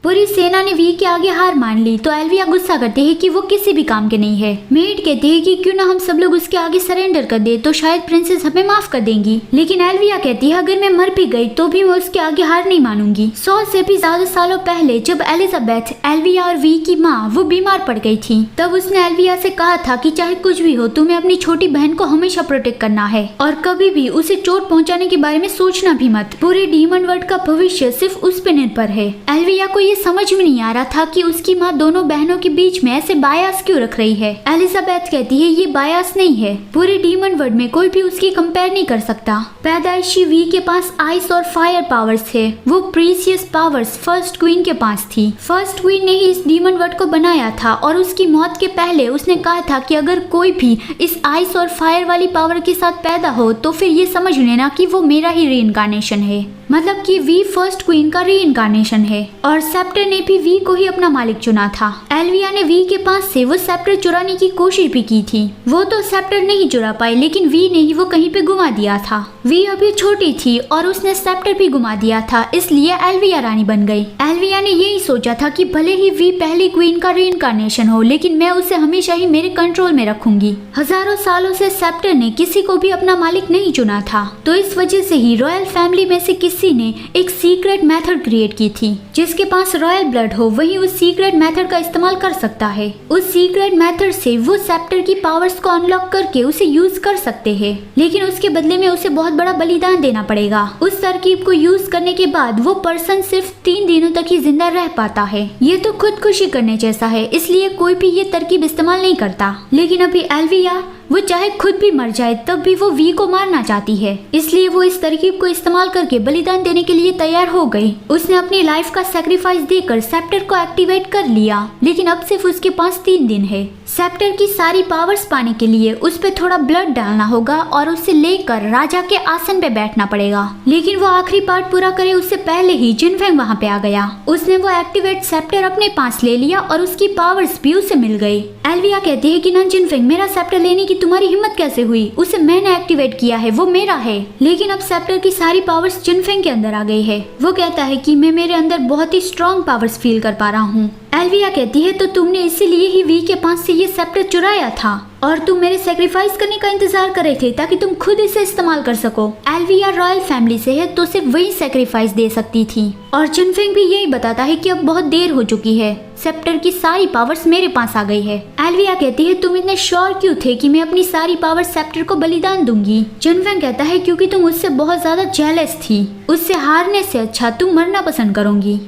पूरी सेना ने वी के आगे हार मान ली तो एल्विया गुस्सा करती है कि वो किसी भी काम के नहीं है। मेड कहती है कि क्यों ना हम सब लोग उसके आगे सरेंडर कर दे तो शायद प्रिंसेस हमें माफ कर देंगी। लेकिन एल्विया कहती है अगर मैं मर भी गई तो भी मैं उसके आगे हार नहीं मानूंगी। 100 से भी ज्यादा सालों पहले जब एलिजाबेथ, एल्विया और वी की माँ वो बीमार पड़ गई थी, तब उसने एल्विया से कहा था कि चाहे कुछ भी हो तुम्हें अपनी छोटी बहन को हमेशा प्रोटेक्ट करना है और कभी भी उसे चोट पहुँचाने के बारे में सोचना भी मत। पूरे डीमन वर्ल्ड का भविष्य सिर्फ उस पे निर्भर है। एल्विया को ये समझ में नहीं आ रहा था कि उसकी माँ दोनों बहनों के बीच में ऐसे बायास क्यों रख रही है। एलिजाबेथ कहती है ये बायास नहीं है, पूरे डीमन वर्ल्ड में कोई भी उसकी कंपेयर नहीं कर सकता। पैदाइशी वी के पास आइस और फायर पावर्स थे, वो प्रीसियस पावर्स फर्स्ट क्वीन के पास थी। फर्स्ट क्वीन ने ही इस डीमन वर्ल्ड को बनाया था और उसकी मौत के पहले उसने कहा था कि अगर कोई भी इस आइस और फायर वाली पावर के साथ पैदा हो तो फिर ये समझ लेना कि वो मेरा ही रीइंकार्नेशन है, मतलब कि वी फर्स्ट क्वीन का रीइंकार्नेशन है। और सेप्टर ने भी वी को ही अपना मालिक चुना था। एल्विया ने वी के पास से वो सेप्टर चुराने की कोशिश भी की थी, वो तो सेप्टर नहीं चुरा पाई लेकिन वी ने ही वो कहीं पे गुमा दिया था। वी अभी छोटी थी और उसने सेप्टर भी गुमा दिया था, इसलिए एल्विया रानी बन गई। एल्विया ने यही सोचा था कि भले ही वी पहली क्वीन का रीइंकार्नेशन हो लेकिन मैं उसे हमेशा ही मेरे कंट्रोल में रखूंगी। हजारों सालों से सेप्टर ने किसी को भी अपना मालिक नहीं चुना था, तो इस वजह से ही रॉयल फैमिली में से किसी ने एक सीक्रेट मेथड क्रिएट की थी। जिसके पास रॉयल ब्लड हो वही उस सीक्रेट मेथड का इस्तेमाल कर सकता है। उस सीक्रेट मेथड से वो सेप्टर की पावर्स को अनलॉक करके उसे यूज कर सकते हैं, लेकिन उसके बदले में उसे बहुत बड़ा बलिदान देना पड़ेगा। उस तरकीब को यूज करने के बाद वो पर्सन सिर्फ 3 दिनों तक ही जिंदा रह पाता है। ये तो खुदकुशी करने जैसा है, इसलिए कोई भी ये तरकीब इस्तेमाल नहीं करता। लेकिन अभी एल्विया वो चाहे खुद भी मर जाए तब भी वो वी को मारना चाहती है, इसलिए वो इस तरकीब को इस्तेमाल करके बलिदान देने के लिए तैयार हो गई। उसने अपनी लाइफ का सैक्रिफाइस देकर सेप्टर को एक्टिवेट कर लिया, लेकिन अब सिर्फ उसके पास 3 दिन है। सेप्टर की सारी पावर्स पाने के लिए उस पे थोड़ा ब्लड डालना होगा और उसे लेकर राजा के आसन पे बैठना पड़ेगा। लेकिन वो आखिरी पार्ट पूरा करे उससे पहले ही जिनफेंग वहाँ पे आ गया। उसने वो एक्टिवेट सेप्टर अपने पास ले लिया और उसकी पावर्स भी उसे मिल गई। एल्विया कहती है कि ना जिनफेंग, मेरा सेप्टर लेने की तुम्हारी हिम्मत कैसे हुई? उसे मैंने एक्टिवेट किया है, वो मेरा है। लेकिन अब सेप्टर की सारी पावर्स जिनफेंग के अंदर आ गई है। वो कहता है कि मैं मेरे अंदर बहुत ही स्ट्रॉन्ग पावर्स फील कर पा रहा हूँ। एल्विया कहती है तो तुमने इसीलिए ही वी के पास से ये सेप्टर चुराया था और तुम मेरे सेक्रीफाइस करने का इंतजार कर रहे थे ताकि तुम खुद इसे इस्तेमाल कर सको। एल्विया रॉयल फैमिली से है तो सिर्फ वही सेक्रीफाइस दे सकती थी। और जिनफेंग भी यही बताता है कि अब बहुत देर हो चुकी है, सेप्टर की सारी पावर्स मेरे पास आ गई है। एल्विया कहती है तुम इतने श्योर क्यों थे कि मैं अपनी सारी पावर सेप्टर को बलिदान दूंगी? जिनफेंग कहता है क्योंकि तुम उससे बहुत ज्यादा जेलस थी, उससे हारने से अच्छा तुम मरना पसंद करोगी।